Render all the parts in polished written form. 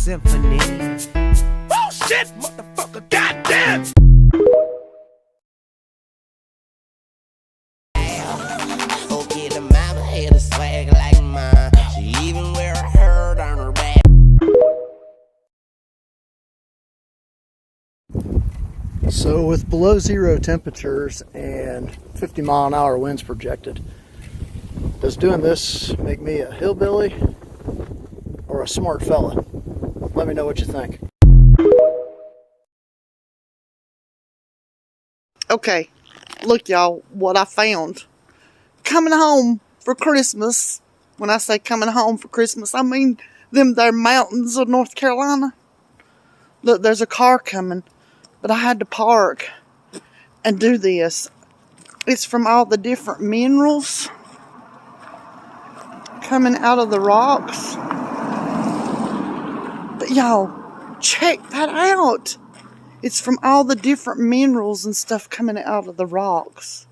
symphony. Oh shit, motherfucker, goddamn! Okay, the mama had a swag like mine. She even wear a herd on her back. So with below zero temperatures and 50-mile-an-hour winds projected, does doing this make me a hillbilly or a smart fella? Let me know what you think. Okay, look y'all, what I found. Coming home for Christmas. When I say coming home for Christmas, I mean them there mountains of North Carolina. Look, there's a car coming, but I had to park and do this. It's from all the different minerals coming out of the rocks. But y'all, check that out. It's from all the different minerals and stuff coming out of the rocks.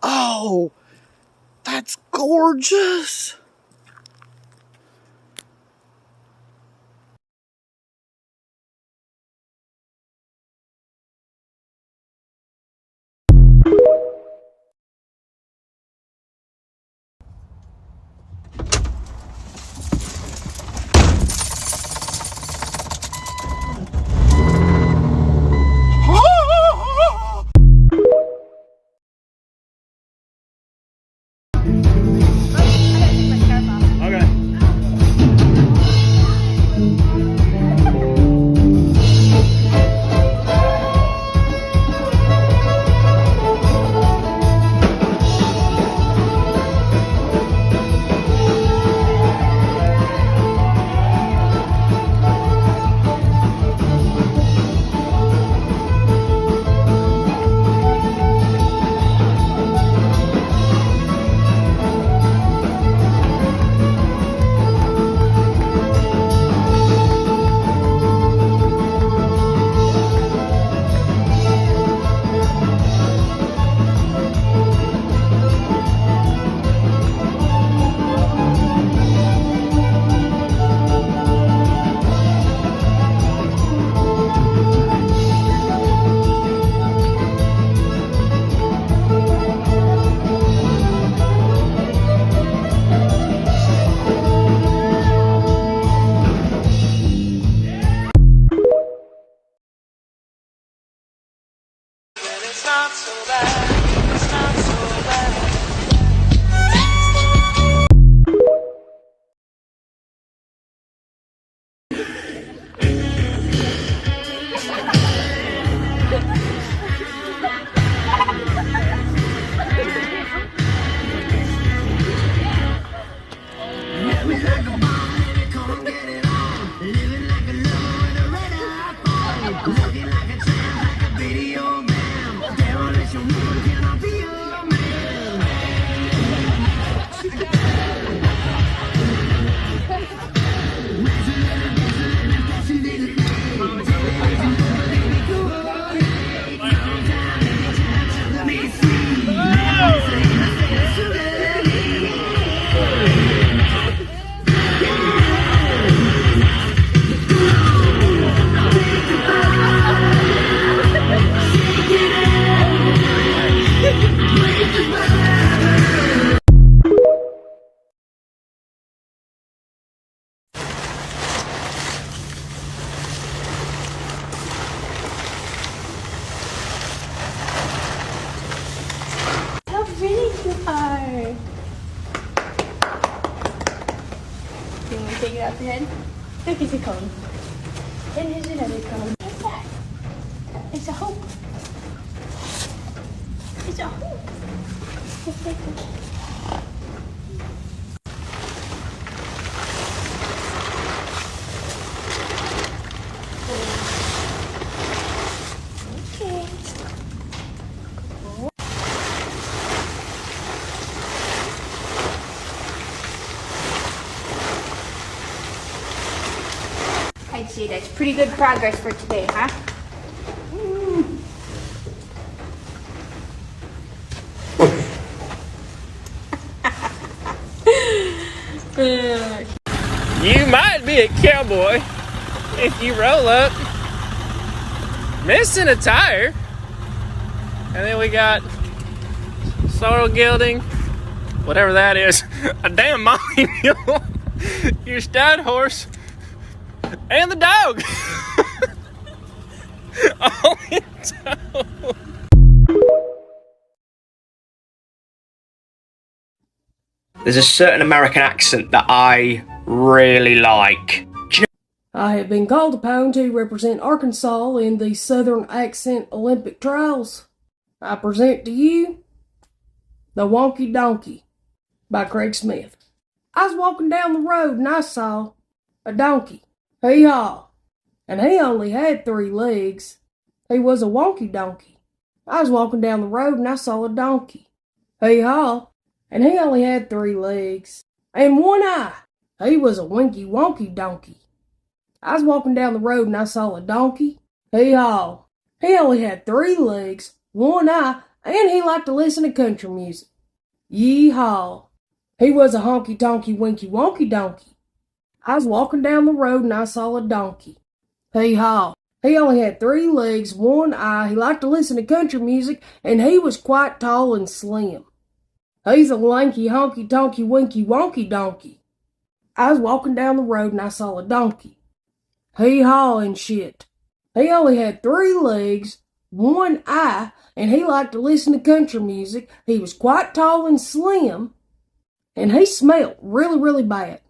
Oh, that's gorgeous. You want to take it out the head? Look, it's a cone. And here's another cone. What's that? It's a hope. It's a hope. Okay. I'd say that's pretty good progress for today, huh? You might be a cowboy, if you roll up, missing a tire. And then we got sorrel gelding, whatever that is, a damn molly mule, your stud horse, and the dog. All in tow. There's a certain American accent that I really like. I have been called upon to represent Arkansas in the Southern Accent Olympic Trials. I present to you The Wonky Donkey by Craig Smith. I was walking down the road and I saw a donkey. Hee-haw. And he only had 3 legs. He was a wonky donkey. I was walking down the road and I saw a donkey. Hee-haw. And he only had 3 legs and 1 eye. He was a winky wonky donkey. I was walking down the road and I saw a donkey. Hee-haw. He only had 3 legs, 1 eye, and he liked to listen to country music. Yee-haw. He was a honky-tonky winky wonky donkey. I was walking down the road and I saw a donkey. Hee-haw. He only had 3 legs, 1 eye, he liked to listen to country music, and he was quite tall and slim. He's a lanky, honky-tonky, winky, wonky donkey. I was walking down the road and I saw a donkey. Hee-haw and shit. He only had 3 legs, 1 eye, and he liked to listen to country music. He was quite tall and slim, and he smelled really, really bad.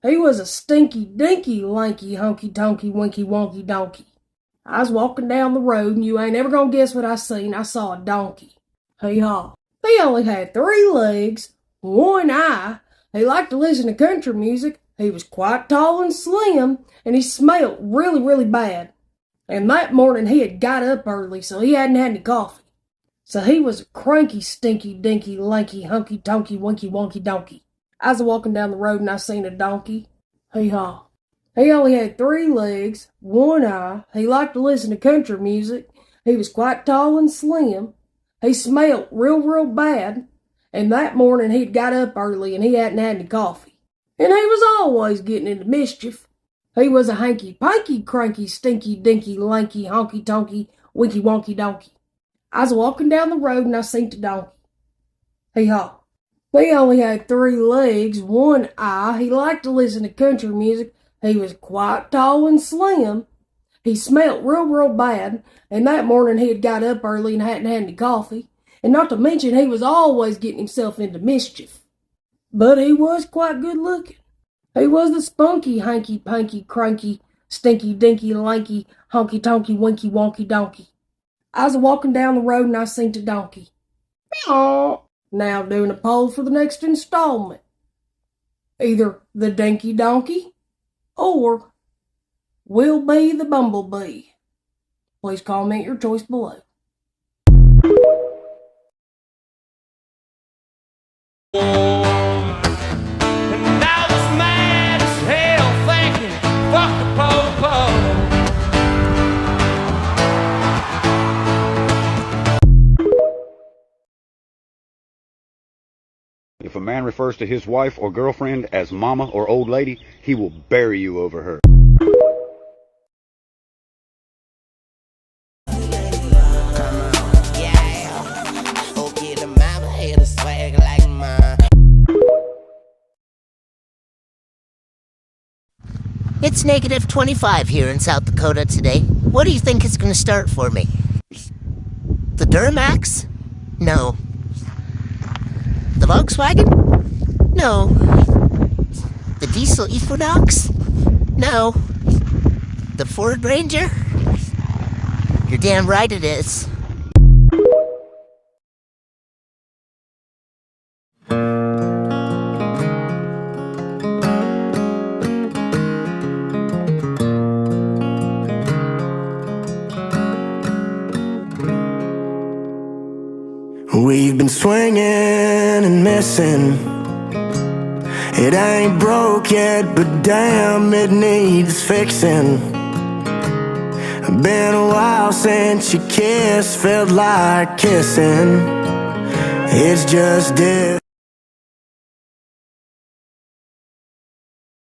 He was a stinky, dinky, lanky, honky-tonky, winky, wonky donkey. I was walking down the road, and you ain't ever gonna guess what I seen. I saw a donkey. Hee-haw. He only had 3 legs, 1 eye. He liked to listen to country music. He was quite tall and slim, and he smelled really, really bad. And that morning he had got up early, so he hadn't had any coffee. So he was a cranky, stinky, dinky, lanky, hunky-tonky, winky, wonky donkey. I was walking down the road and I seen a donkey. Hee-haw. He only had 3 legs, 1 eye. He liked to listen to country music. He was quite tall and slim. He smelled real, real bad, and that morning he'd got up early and he hadn't had any coffee. And he was always getting into mischief. He was a hanky-panky, cranky, stinky, dinky, lanky, honky-tonky, winky, wonky donkey. I was walking down the road and I seen the donkey. Hee-haw. He only had 3 legs, 1 eye. He liked to listen to country music. He was quite tall and slim. He smelled real, real bad, and that morning he had got up early and hadn't had any coffee, and not to mention he was always getting himself into mischief. But he was quite good looking. He was the spunky, hanky-panky, cranky, stinky, dinky, lanky, honky-tonky, winky, wonky donkey. I was walking down the road and I seen the donkey. Meow. Now doing a poll for the next installment. Either the dinky donkey or will be the bumblebee. Please comment your choice below. And I was mad as hell thinking, fuck the po-po. If a man refers to his wife or girlfriend as mama or old lady, he will bury you over her. It's negative 25 here in South Dakota today. What do you think is going to start for me? The Duramax? No. The Volkswagen? No. The diesel Equinox? No. The Ford Ranger? You're damn right it is. We've been swinging and missing. It ain't broke yet, but damn, it needs fixing. Been a while since you kissed, felt like kissing. It's just this.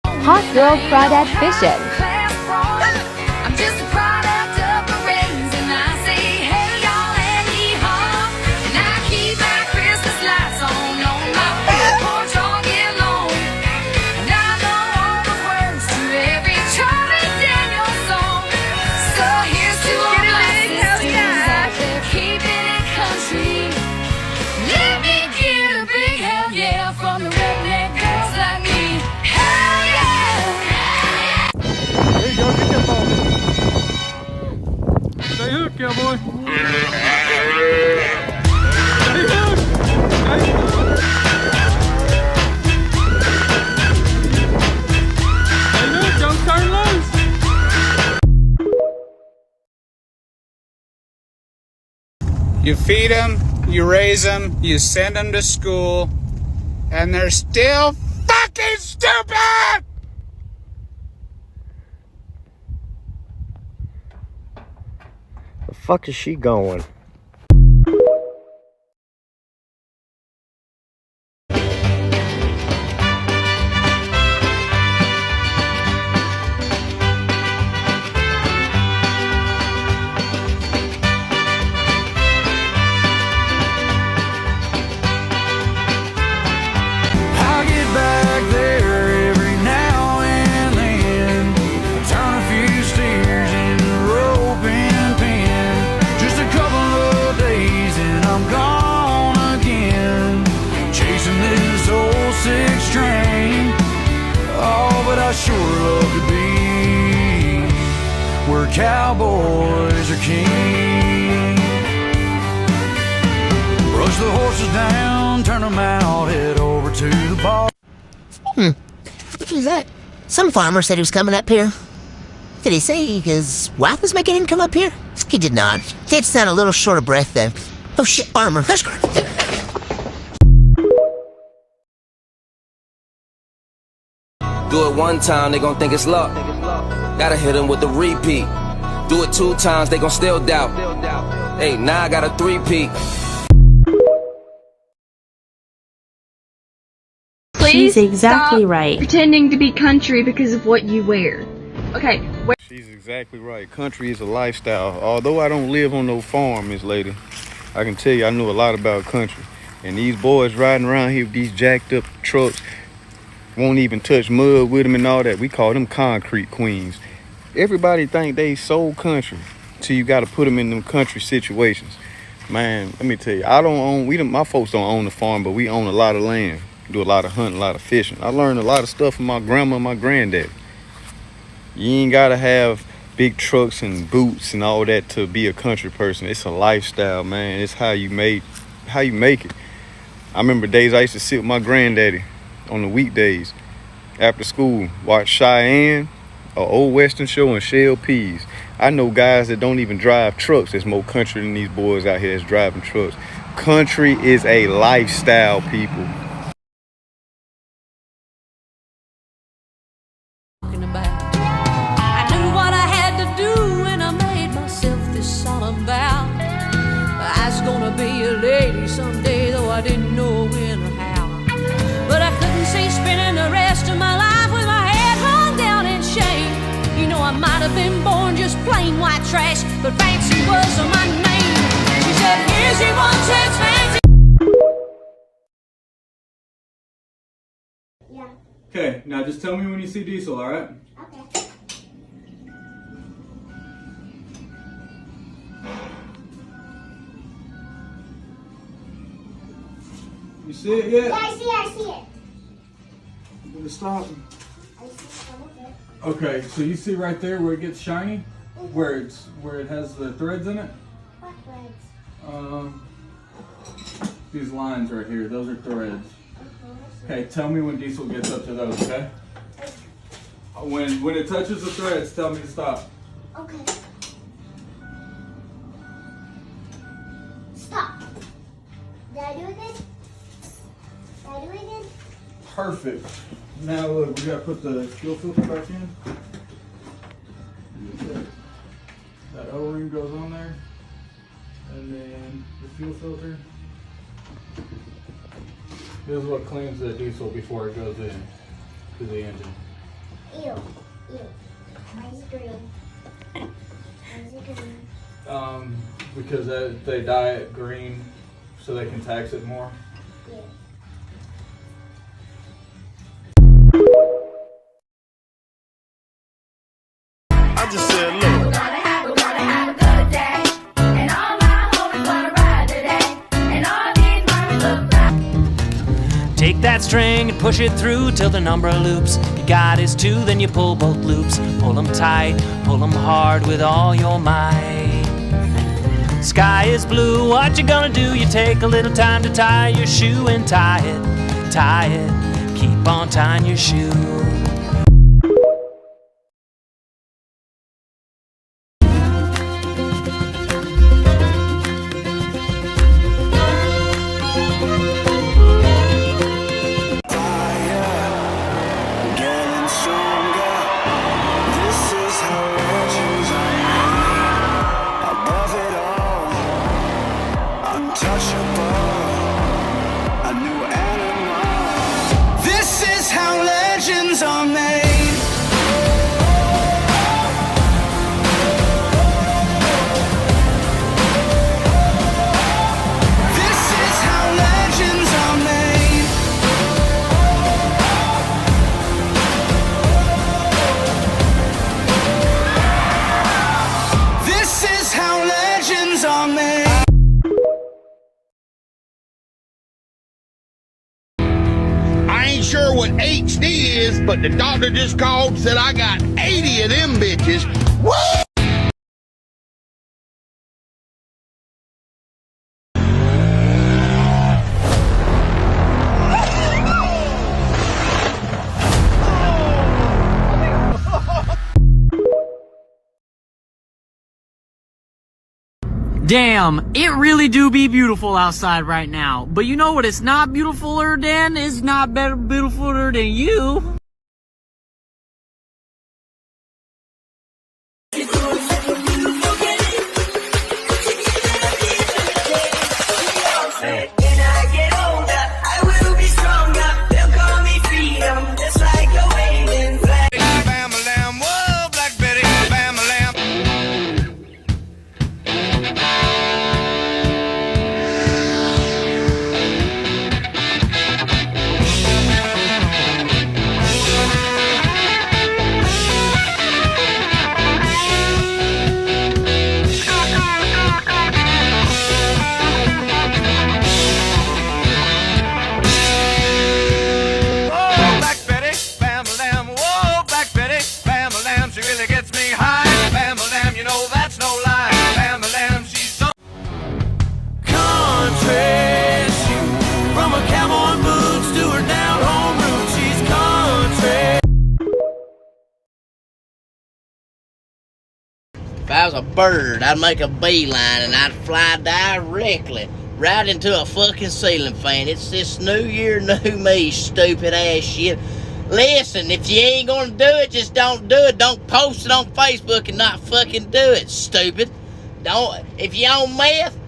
Hot Girl Crawdad Fishing. You feed them, you raise them, you send them to school, and they're still fucking stupid! The fuck is she going? I sure love to be where cowboys are king. Brush the horses down, turn them out, head over to the bar. What was that? Some farmer said he was coming up here. Did he say his wife was making him come up here? He did not. Did sound a little short of breath though. Oh shit, armor. Let's go. Do it one time, they gon' think it's luck. Gotta hit them with the repeat. Do it 2 times, they gon' still doubt. Hey, now I got a 3-peat. She's exactly stop right. Pretending to be country because of what you wear. Okay. She's exactly right. Country is a lifestyle. Although I don't live on no farm, Miss Lady, I can tell you I know a lot about country. And these boys riding around here with these jacked up trucks, won't even touch mud with them and all that. We call them concrete queens. Everybody think they so country till you got to put them in them country situations. Man, let me tell you, I don't own, my folks don't own the farm, but we own a lot of land. Do a lot of hunting, a lot of fishing. I learned a lot of stuff from my grandma and my granddad. You ain't got to have big trucks and boots and all that to be a country person. It's a lifestyle, man. It's how you make it. I remember days I used to sit with my granddaddy on the weekdays after school, watch Cheyenne, an old western show, and shell peas. I know guys that don't even drive trucks that's more country than these boys out here that's driving trucks. Country is a lifestyle, people. I knew what I had to do and I made myself this solemn vow. I was gonna be a lady someday, though I didn't know when or how. But I couldn't see spending the rest of my life with my head hung down in shame. You know, I might have been born just plain white trash, but fancy was my name. She said, here's your one chance, fancy. Yeah. Okay, now just tell me when you see Diesel, alright? Okay. You see it yet? Yeah, I see it. I'm gonna stop. I see it. Okay, so you see right there where it gets shiny? Where it has the threads in it? What threads? These lines right here, those are threads. Okay, tell me when Diesel gets up to those, okay? When it touches the threads, tell me to stop. Okay. Stop. Did I do it again? Did I do it again? Perfect. Now look, we gotta put the fuel filter back in. That O-ring goes on there. And then the fuel filter. This is what cleans the diesel before it goes in to the engine. Ew. Ew. Why is it green? Why is it green? Because they dye it green so they can tax it more. Yeah. I just said, look. We're gonna have a good day. And all my homies gonna ride today. And all these mommies look right. Take that string and push it through till the number loops. You got is 2, then you pull both loops. Pull them tight, pull them hard with all your might. Sky is blue, what you gonna do? You take a little time to tie your shoe and tie it. Keep on tying your shoe. untouchable, a new animal. This is how legends are made. Sure what HD is, but the doctor just called and said I got 80 of them bitches. Woo! Damn, it really do be beautiful outside right now. But you know what it's not beautifuler than? It's not better beautifuler than you. If I was a bird, I'd make a beeline and I'd fly directly right into a fucking ceiling fan. It's this new year, new me, stupid ass shit. Listen, if you ain't gonna do it, just don't do it. Don't post it on Facebook and not fucking do it, stupid. If you on meth,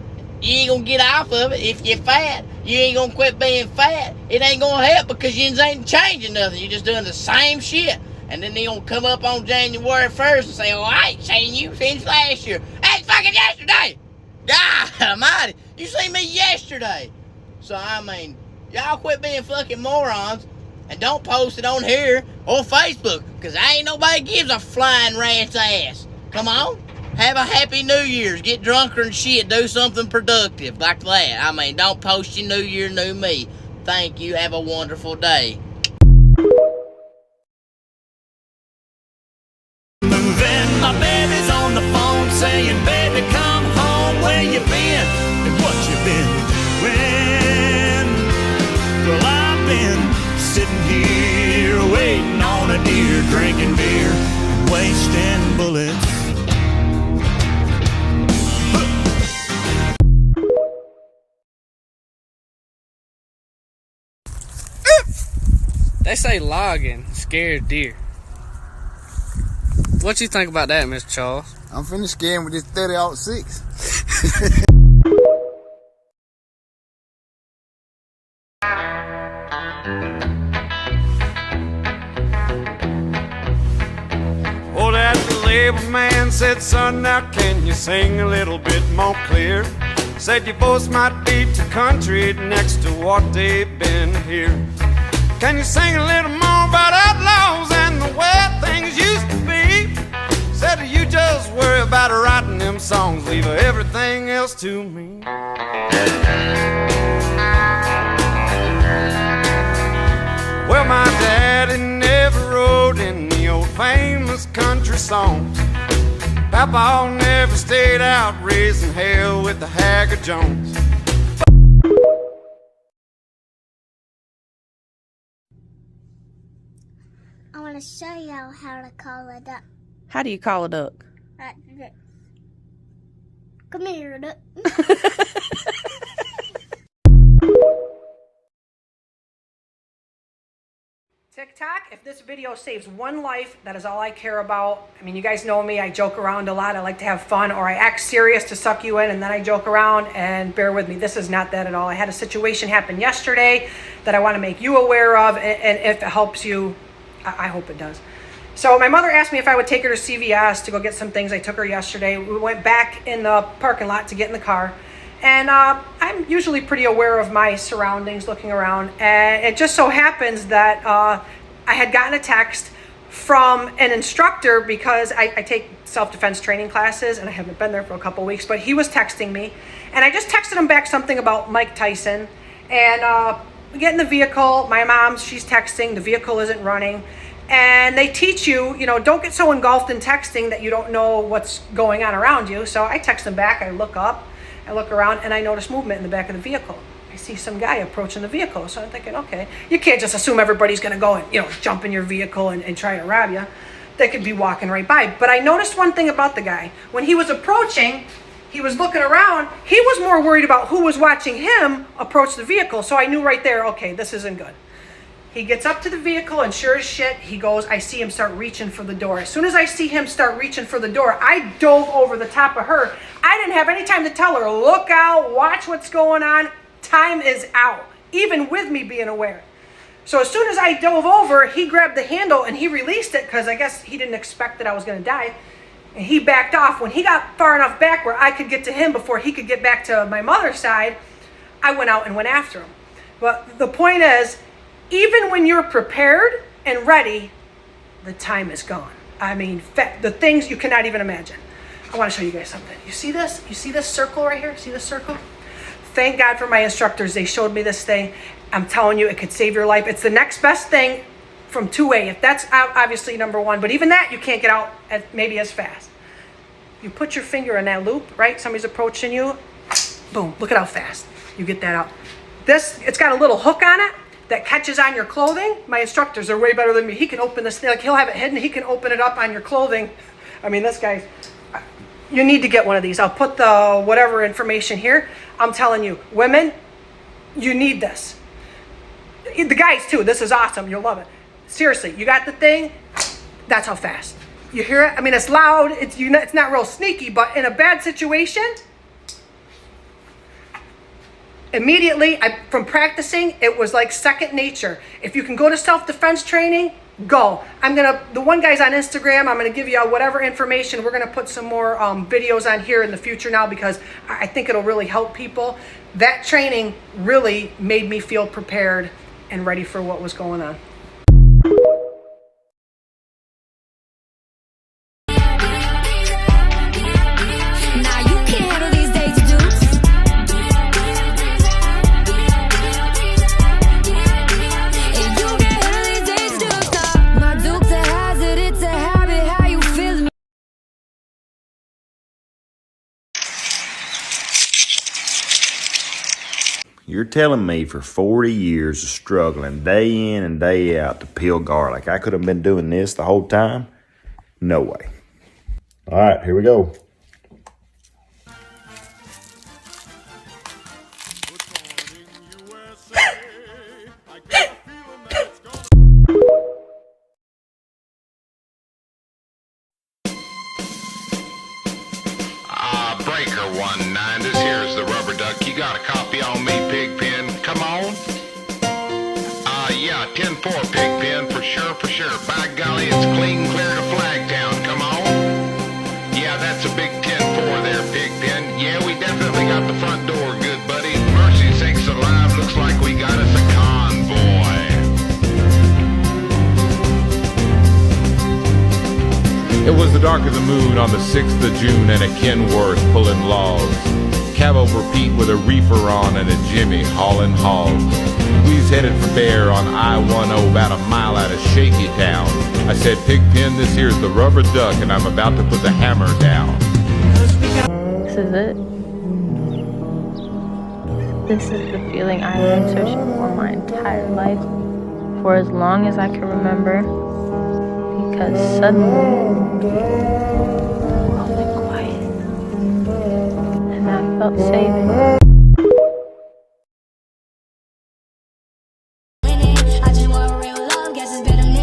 you ain't gonna get off of it. If you're fat, you ain't gonna quit being fat. It ain't gonna help because you ain't changing nothing. You're just doing the same shit. And then they gonna come up on January 1st and say, oh, I ain't seen you since last year. That's fucking yesterday. God almighty. You seen me yesterday. So, I mean, y'all quit being fucking morons and don't post it on here or Facebook because ain't nobody gives a flying rat's ass. Come on. Have a happy New Year's. Get drunker and shit. Do something productive like that. I mean, don't post your New Year, new me. Thank you. Have a wonderful day. My baby's on the phone saying, baby, come home. Where you been and what you been doing? Well, I've been sitting here waiting on a deer, drinking beer, wasting bullets. They say logging scared deer. What you think about that, Mr. Charles? I'm finna scare him with this 30-06. Oh, that label man said, son, now can you sing a little bit more clear? Said your voice might be too country next to what they've been here. Can you sing a little more about outlaws and the way things used to be? Said you just worry about writing them songs, leave everything else to me. Well, my daddy never wrote any old famous country songs. Papa never stayed out raising hell with the Haggard Jones. I want to show y'all how to call a duck. How do you call a duck? Come here, duck. Tick TikTok. If this video saves one life, that is all I care about. I mean, you guys know me. I joke around a lot. I like to have fun, or I act serious to suck you in, and then I joke around, and bear with me. This is not that at all. I had a situation happen yesterday that I want to make you aware of, and if it helps you, I hope it does. So my mother asked me if I would take her to CVS to go get some things. I took her yesterday. We went back in the parking lot to get in the car. And I'm usually pretty aware of my surroundings, looking around. And it just so happens that I had gotten a text from an instructor, because I take self-defense training classes, and I haven't been there for a couple weeks, but he was texting me. And I just texted him back something about Mike Tyson. And we get in the vehicle. My mom, she's texting. The vehicle isn't running. And they teach you, you know, don't get so engulfed in texting that you don't know what's going on around you. So I text him back. I look up. I look around, and I notice movement in the back of the vehicle. I see some guy approaching the vehicle. So I'm thinking, okay, you can't just assume everybody's going to go and, you know, jump in your vehicle and try to rob you. They could be walking right by. But I noticed one thing about the guy. When he was approaching, he was looking around. He was more worried about who was watching him approach the vehicle. So I knew right there, okay, this isn't good. He gets up to the vehicle, and sure as shit, he goes, I see him start reaching for the door. As soon as I see him start reaching for the door, I dove over the top of her. I didn't have any time to tell her, look out, watch what's going on. Time is out, even with me being aware. So as soon as I dove over, he grabbed the handle and he released it, because I guess he didn't expect that I was going to die. And he backed off. When he got far enough back where I could get to him before he could get back to my mother's side, I went out and went after him. But the point is, even when you're prepared and ready, the time is gone. I mean, the things you cannot even imagine. I want to show you guys something. You see this? You see this circle right here? See this circle? Thank God for my instructors. They showed me this thing. I'm telling you, it could save your life. It's the next best thing from 2A. If that's obviously number one, but even that you can't get out maybe as fast. You put your finger in that loop, right? Somebody's approaching you. Boom, look at how fast you get that out. This, it's got a little hook on it that catches on your clothing. My instructors are way better than me. He can open this thing, like he'll have it hidden. He can open it up on your clothing. I mean, this guy's, you need to get one of these. I'll put the whatever information here. I'm telling you, women, you need this. The guys too, this is awesome. You'll love it. Seriously, you got the thing, that's how fast. You hear it? I mean, it's loud, it's not real sneaky, but in a bad situation, immediately, from practicing, it was like second nature. If you can go to self-defense training, go. The one guy's on Instagram. I'm gonna give you whatever information. We're gonna put some more videos on here in the future now, because I think it'll really help people. That training really made me feel prepared and ready for what was going on. You're telling me for 40 years of struggling day in and day out to peel garlic, I could have been doing this the whole time? No way. All right, here we go. Breaker 19, this here's the rubber duck. You got a copy on me, Pigpen? Come on. Yeah, 10-4, Pigpen, for sure, for sure. By golly, it's clean clear to Flagtown. Come on. Yeah, that's a big 10-4 there, Pigpen. Yeah, we definitely got the front door good, buddy. Mercy sakes alive, looks like we got us a convoy. It was the dark of the moon on the 6th of June and a Kenworth pulling logs. Cab over Pete with a reefer on and a Jimmy hauling hogs. We was headed for Bear on I-10 about a mile out of Shaky Town. I said, Pigpen, this here's the rubber duck and I'm about to put the hammer down. This is it. This is the feeling I've been searching for my entire life, for as long as I can remember. Because suddenly, all went quiet, and I felt safe. I just want real love, guess it's better than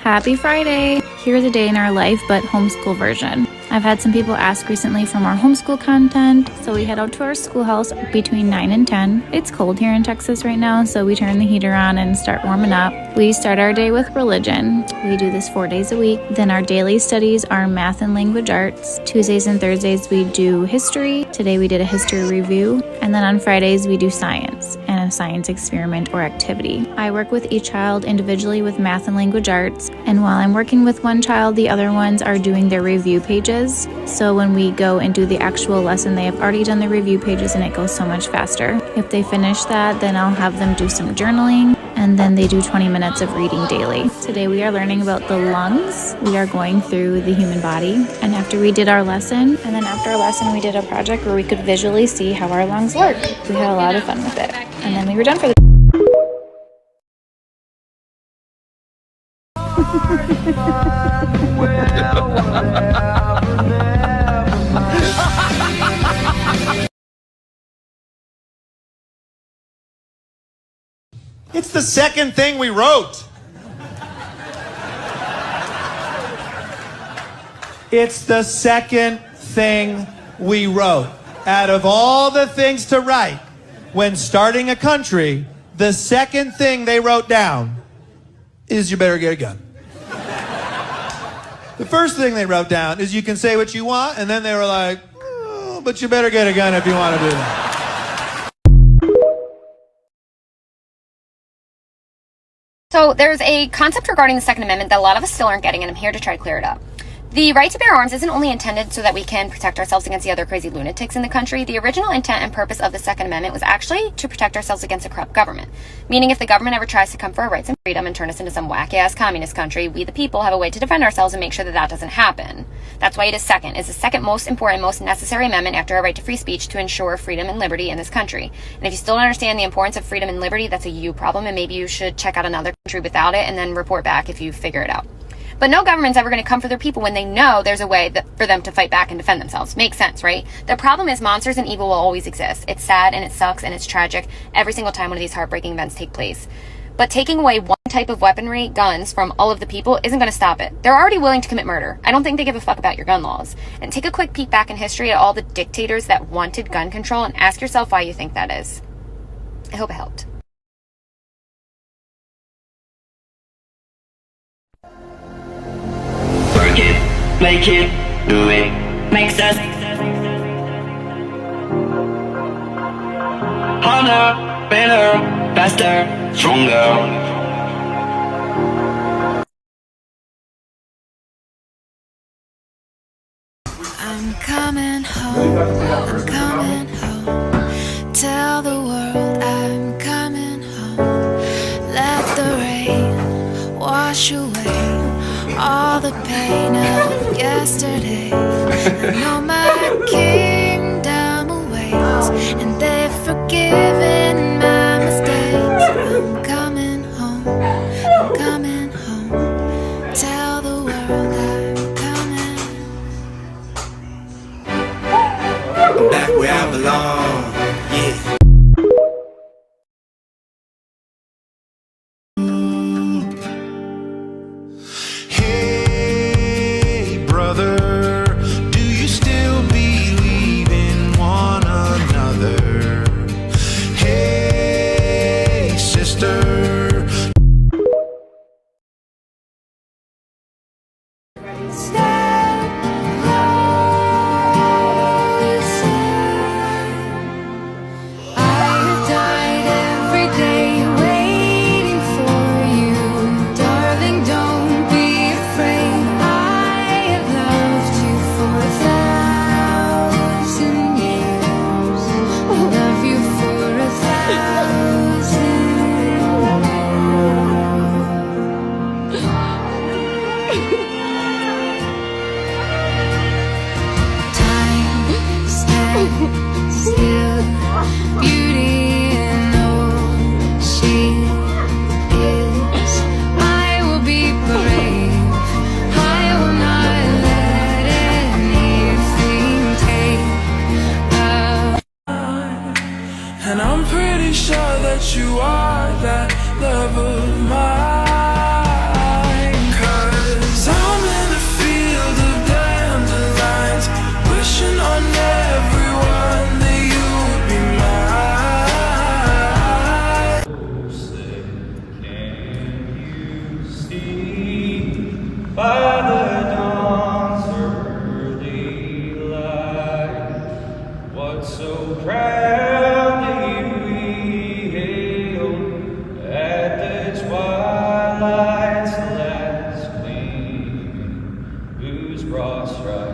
Happy Friday! Here's a day in our life, but homeschool version. I've had some people ask recently from our homeschool content, so we head out to our schoolhouse between 9 and 10. It's cold here in Texas right now, so we turn the heater on and start warming up. We start our day with religion. We do this 4 days a week. Then our daily studies are math and language arts. Tuesdays and Thursdays we do history. Today we did a history review. And then on Fridays we do science and a science experiment or activity. I work with each child individually with math and language arts, and while I'm working with one child, the other ones are doing their review pages. So when we go and do the actual lesson, they have already done the review pages and it goes so much faster. If they finish that, then I'll have them do some journaling, and then they do 20 minutes of reading daily. Today we are learning about the lungs. We are going through the human body, and after we did our lesson, and then after our lesson we did a project where we could visually see how our lungs work. We had a lot of fun with it, and then we were done for the It's the second thing we wrote. It's the second thing we wrote. Out of all the things to write when starting a country, the second thing they wrote down is you better get a gun. The first thing they wrote down is you can say what you want, and then they were like, oh, but you better get a gun if you want to do that. So there's a concept regarding the Second Amendment that a lot of us still aren't getting, and I'm here to try to clear it up. The right to bear arms isn't only intended so that we can protect ourselves against the other crazy lunatics in the country. The original intent and purpose of the Second Amendment was actually to protect ourselves against a corrupt government. Meaning if the government ever tries to come for our rights and freedom and turn us into some whack-ass communist country, we the people have a way to defend ourselves and make sure that that doesn't happen. That's why it is second. It's the second most important, most necessary amendment after our right to free speech to ensure freedom and liberty in this country. And if you still don't understand the importance of freedom and liberty, that's a you problem, and maybe you should check out another country without it and then report back if you figure it out. But no government's ever going to come for their people when they know there's a way for them to fight back and defend themselves. Makes sense, right? The problem is monsters and evil will always exist. It's sad and it sucks and it's tragic every single time one of these heartbreaking events take place. But taking away one type of weaponry, guns, from all of the people isn't going to stop it. They're already willing to commit murder. I don't think they give a fuck about your gun laws. And take a quick peek back in history at all the dictators that wanted gun control and ask yourself why you think that is. I hope it helped. Work it, make it, do it, makes us harder, better, faster, stronger. I'm coming home, I'm coming home. Tell the world I'm coming home. Let the rain wash away all the pain of yesterday. I know my kingdom awaits, and they've forgiven my mistakes. I'm coming home, I'm coming home. Tell the world I'm coming. I'm back where I belong, yeah. And I'm pretty sure that you are that love of mine. 'Cause by the dawn's early light. What so proudly we hailed at the twilight's last gleam, whose broad stripes